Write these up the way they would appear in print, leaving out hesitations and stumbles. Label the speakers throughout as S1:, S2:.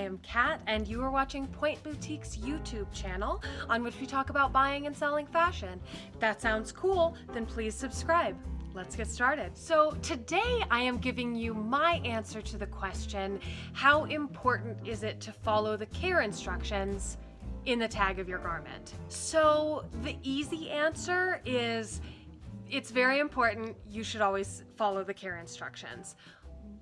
S1: am Kat, and you are watching Point Boutique's YouTube channel, on which we talk about buying and selling fashion. If that sounds cool, then please subscribe. Let's get started. So today I am giving you my answer to the question, how important is it to follow the care instructions in the tag of your garment? So the easy answer is, it's very important. You should always follow the care instructions.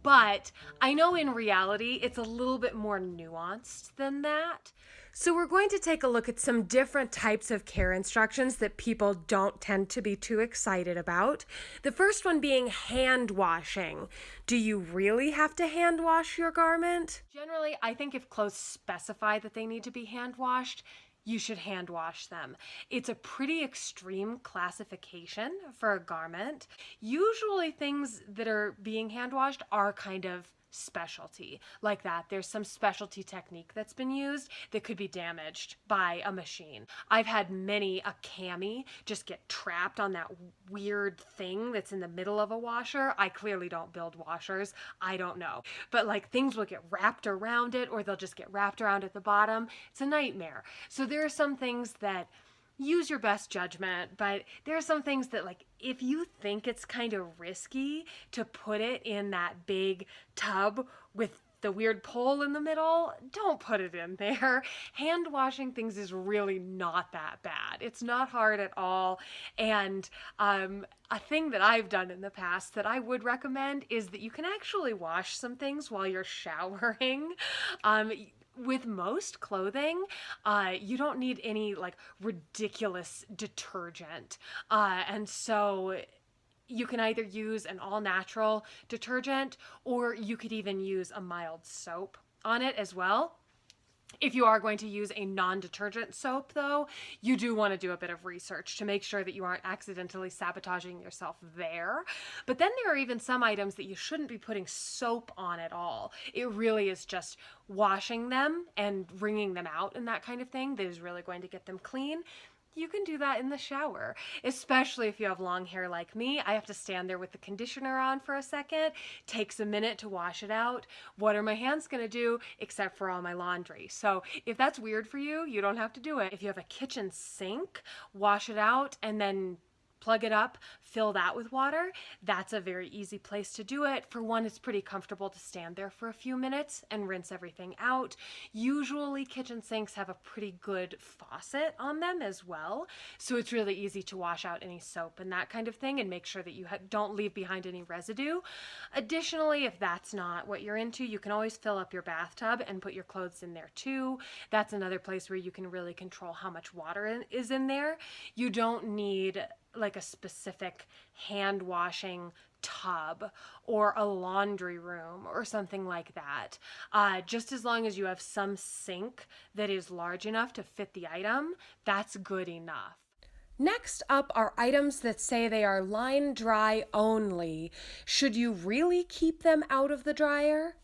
S1: But I know in reality, it's a little bit more nuanced than that. So we're going to take a look at some different types of care instructions that people don't tend to be too excited about. The first one being hand washing. Do you really have to hand wash your garment? Generally, I think if clothes specify that they need to be hand washed, you should hand wash them. It's a pretty extreme classification for a garment. Usually things that are being hand washed are kind of specialty like that. There's some specialty technique that's been used that could be damaged by a machine. I've had many a cami just get trapped on that weird thing that's in the middle of a washer. I clearly don't build washers. I don't know. But like things will get wrapped around it, or they'll just get wrapped around at the bottom. It's a nightmare. So there are some things that use your best judgment, but there are some things that, like, if you think it's kind of risky to put it in that big tub with the weird pole in the middle, don't put it in there. Hand washing things is really not that bad. It's not hard at all. And a thing that I've done in the past that I would recommend is that you can actually wash some things while you're showering. With most clothing, you don't need any like ridiculous detergent. And so you can either use an all-natural detergent, or you could even use a mild soap on it as well. If you are going to use a non-detergent soap, though, you do want to do a bit of research to make sure that you aren't accidentally sabotaging yourself there. But then there are even some items that you shouldn't be putting soap on at all. It really is just washing them and wringing them out and that kind of thing that is really going to get them clean. You can do that in the shower, especially if you have long hair like me. I have to stand there with the conditioner on for a second. Takes a minute to wash it out. What are my hands gonna do except for all my laundry? So if that's weird for you, you don't have to do it. If you have a kitchen sink, wash it out and then plug it up, fill that with water. That's a very easy place to do it. For one, it's pretty comfortable to stand there for a few minutes and rinse everything out. Usually kitchen sinks have a pretty good faucet on them as well. So it's really easy to wash out any soap and that kind of thing and make sure that you don't leave behind any residue. Additionally, if that's not what you're into, you can always fill up your bathtub and put your clothes in there too. That's another place where you can really control how much water is in there. You don't need like a specific hand washing tub or a laundry room or something like that. Just as long as you have some sink that is large enough to fit the item, that's good enough. Next up are items that say they are line dry only. Should you really keep them out of the dryer?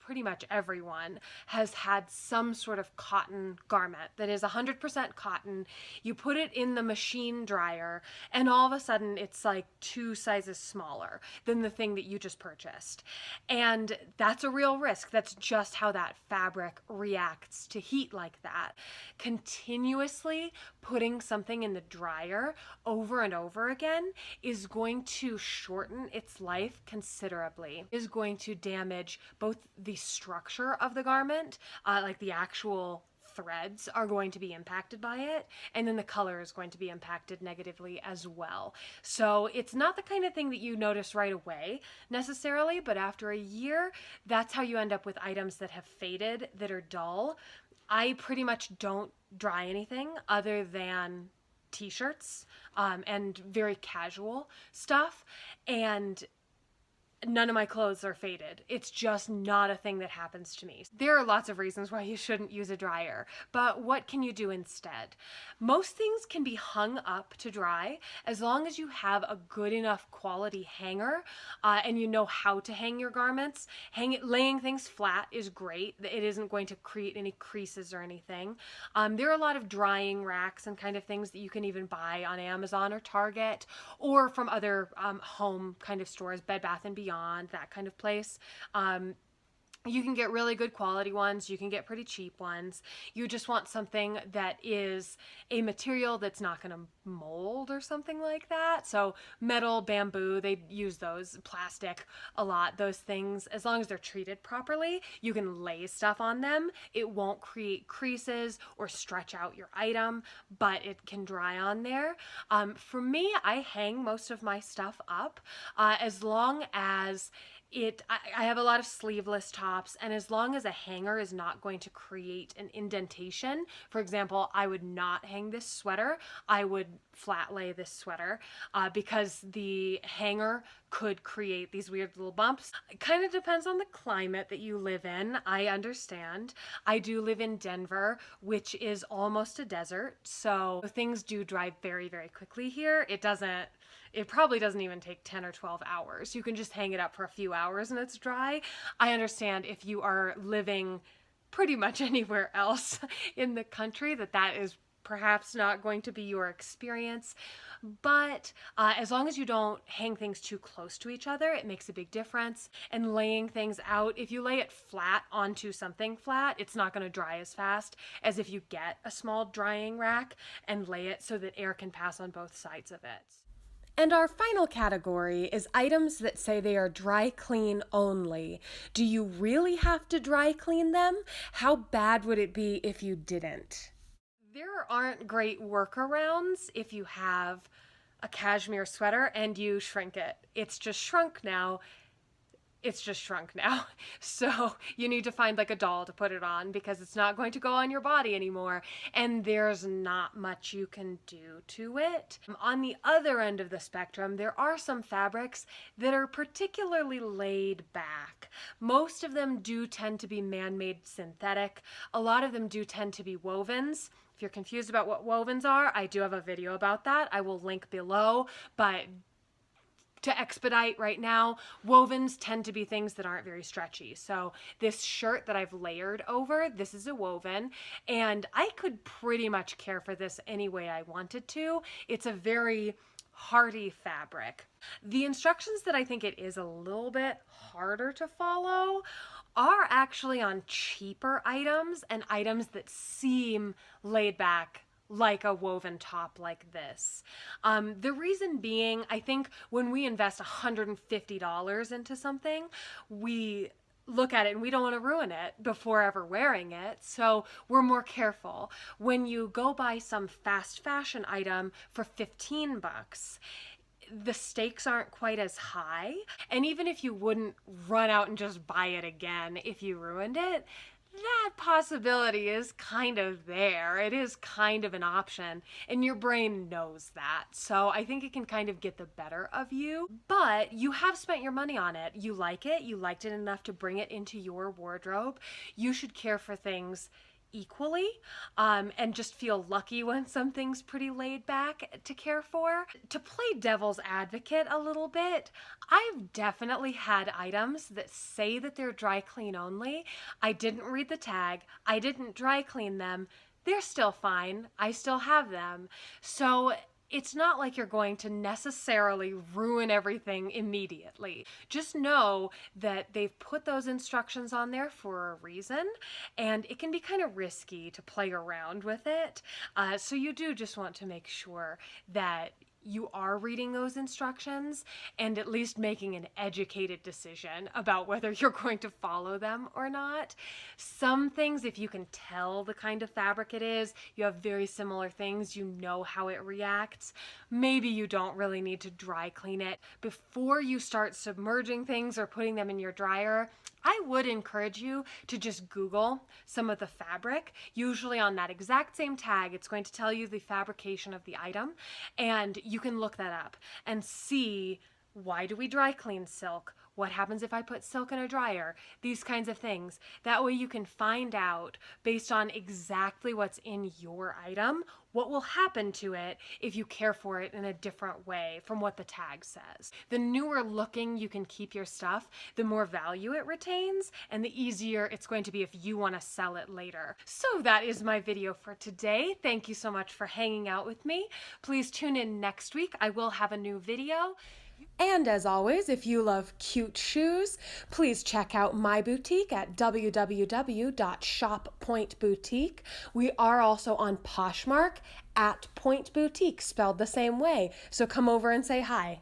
S1: Pretty much everyone has had some sort of cotton garment that is 100% cotton. You put it in the machine dryer and all of a sudden it's like 2 sizes smaller than the thing that you just purchased. And that's a real risk. That's just how that fabric reacts to heat like that. Continuously putting something in the dryer over and over again is going to shorten its life considerably, is going to damage both the structure of the garment, like the actual threads are going to be impacted by it, and then the color is going to be impacted negatively as well. So it's not the kind of thing that you notice right away necessarily, but after a year, that's how you end up with items that have faded, that are dull. I pretty much don't dry anything other than t-shirts and very casual stuff, and none of my clothes are faded. It's just not a thing that happens to me. There are lots of reasons why you shouldn't use a dryer, but what can you do instead? Most things can be hung up to dry as long as you have a good enough quality hanger and you know how to hang your garments. Laying things flat is great. It isn't going to create any creases or anything. There are a lot of drying racks and kind of things that you can even buy on Amazon or Target or from other home kind of stores, Bed Bath & Beyond, that kind of place. You can get really good quality ones. You can get pretty cheap ones. You just want something that is a material that's not going to mold or something like that. So metal, bamboo, they use those. Plastic a lot. Those things, as long as they're treated properly, you can lay stuff on them. It won't create creases or stretch out your item, but it can dry on there. For me, I hang most of my stuff up as long as I have a lot of sleeveless tops, and as long as a hanger is not going to create an indentation, for example, I would not hang this sweater, I would flat lay this sweater because the hanger could create these weird little bumps. It kind of depends on the climate that you live in. I understand. I do live in Denver, which is almost a desert, so things do dry very, very quickly here. It probably doesn't even take 10 or 12 hours. You can just hang it up for a few hours and it's dry. I understand if you are living pretty much anywhere else in the country that is perhaps not going to be your experience, but as long as you don't hang things too close to each other, it makes a big difference. And laying things out, if you lay it flat onto something flat, it's not going to dry as fast as if you get a small drying rack and lay it so that air can pass on both sides of it. And our final category is items that say they are dry clean only. Do you really have to dry clean them? How bad would it be if you didn't? There aren't great workarounds if you have a cashmere sweater and you shrink it. It's just shrunk now. So you need to find like a doll to put it on because it's not going to go on your body anymore, and there's not much you can do to it. On the other end of the spectrum, there are some fabrics that are particularly laid back. Most of them do tend to be man-made synthetic. A lot of them do tend to be wovens. If you're confused about what wovens are, I do have a video about that. I will link below, but to expedite right now, wovens tend to be things that aren't very stretchy. So this shirt that I've layered over, this is a woven, and I could pretty much care for this any way I wanted to. It's a very hardy fabric. The instructions that I think it is a little bit harder to follow are actually on cheaper items and items that seem laid back like a woven top like this. The reason being, I think when we invest $150 into something, we look at it and we don't want to ruin it before ever wearing it, so we're more careful. When you go buy some fast fashion item for 15 bucks, the stakes aren't quite as high, and even if you wouldn't run out and just buy it again if you ruined it, that possibility is kind of there. It is kind of an option, and your brain knows that. So I think it can kind of get the better of you, but you have spent your money on it. You like it. You liked it enough to bring it into your wardrobe. You should care for things equally and just feel lucky when something's pretty laid back to care for. To play devil's advocate a little bit, I've definitely had items that say that they're dry clean only. I didn't read the tag. I didn't dry clean them. They're still fine. I still have them. So it's not like you're going to necessarily ruin everything immediately. Just know that they've put those instructions on there for a reason, and it can be kind of risky to play around with it. So you do just want to make sure that you are reading those instructions and at least making an educated decision about whether you're going to follow them or not. Some things, if you can tell the kind of fabric it is, you have very similar things, you know how it reacts, maybe you don't really need to dry clean it. Before you start submerging things or putting them in your dryer, I would encourage you to just Google some of the fabric. Usually on that exact same tag, it's going to tell you the fabrication of the item, and you can look that up and see, why do we dry clean silk? What happens if I put silk in a dryer? These kinds of things. That way you can find out, based on exactly what's in your item, what will happen to it if you care for it in a different way from what the tag says. The newer looking you can keep your stuff, the more value it retains, and the easier it's going to be if you want to sell it later. So that is my video for today. Thank you so much for hanging out with me. Please tune in next week. I will have a new video. And as always, if you love cute shoes, please check out my boutique at www.shoppointboutique. We are also on Poshmark at Point Boutique, spelled the same way. So come over and say hi.